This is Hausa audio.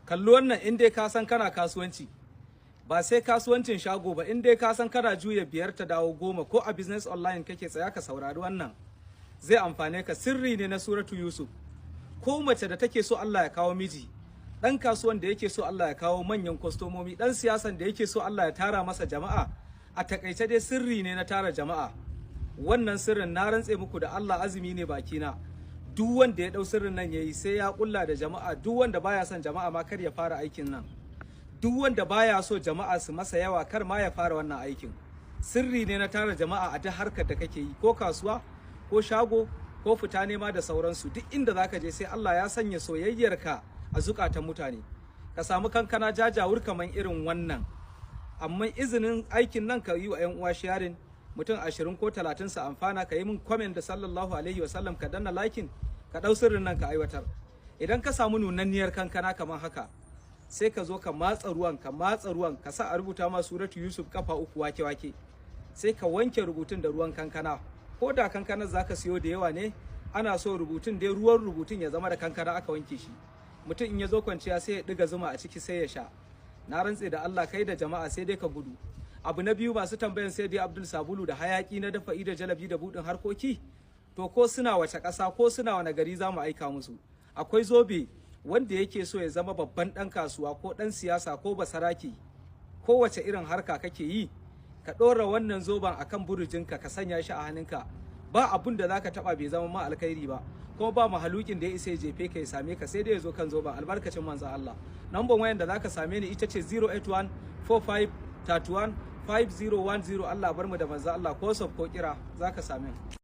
kalli wannan in dai ka san kana kasuwanci, ba sai kasuwancin shago ba, in dai ka san kana juya 5 ta dawo 10 ko a business online kake tsaya ka saurari wannan zai amfane ka. Sirri ne na suratu Yusuf. Ko mace da take so Allah ya kawo miji, dan kasuwan da yake so Allah ya kawo manyan kwastomomi, dan siyasan da yake so Allah ya tara masa jama'a, a takaice dai sirri ne na tara jama'a. Wannan sirrin na rantse muku da Allah, azumi ne bakina, duk wanda ya dau sirrin nan yayi sai ya kulla da jama'a. Duk wanda baya son jama'a ma kar ya fara aikin nan. Duk wanda baya so jama'a su masa yawa kar ma ya fara wannan aikin. Sirri ne na tara jama'a a duk harkar da kake yi, ko kasuwa ko shago ko fita nema da sauransu. Duk inda zaka je sai Allah ya sanya soyayyarka a zukatan mutane. Ka samu kankana jajawur kaman irin wannan, amma izinin aikin nan ka yi wa 'yan uwa sharing, mutum 20 ko 30 su amfana. Ka yi min comment da sallallahu alaihi wasallam, ka danna liking, ka dau sirrin nan ka aiwatar. Idan ka samu nunanniyar kankana kaman haka, sai ka zo ka matsa ruwan ka sa a rubuta ma suratu Yusuf kafa 3 wake sai ka wanke rubutun da ruwan kankana. Ko da kankanar zaka siyo da yawa ne, ana so rubutun dai ruwan rubutun ya zama da kankana aka wanke shi. Mutum in ya zo kwanciya sai ya diga zuma a ciki sai ya sha. Na rantse da Allah, kai da jama'a sai dai ka gudu. Abu na biyu, masu tambayan sai dai Abdul sabulu da hayaki na dafa'i da jalabi da budin harkoki, to ko suna wace ƙasa ko suna wani gari za mu aika musu. Akwai zobe wanda yake so ya zama babban ɗan kasuwa ko ɗan siyasa ko basaraki, kowace irin harka kake yi, ka ɗora wannan zoben akan burujinka ka sanya shi a hannunka. Ba abun da zaka taba bai zama ma alkhairi ba, kuma ba mahalukin da ya isa ya jefe ka ya same ka, sai dai ya zo kan zoben albarkacin manzon Allah. Number wayan da zaka same ni ita ce 081 45 31 5010. Allah bar mu da manzon Allah, ko sof ko kira zaka same ni.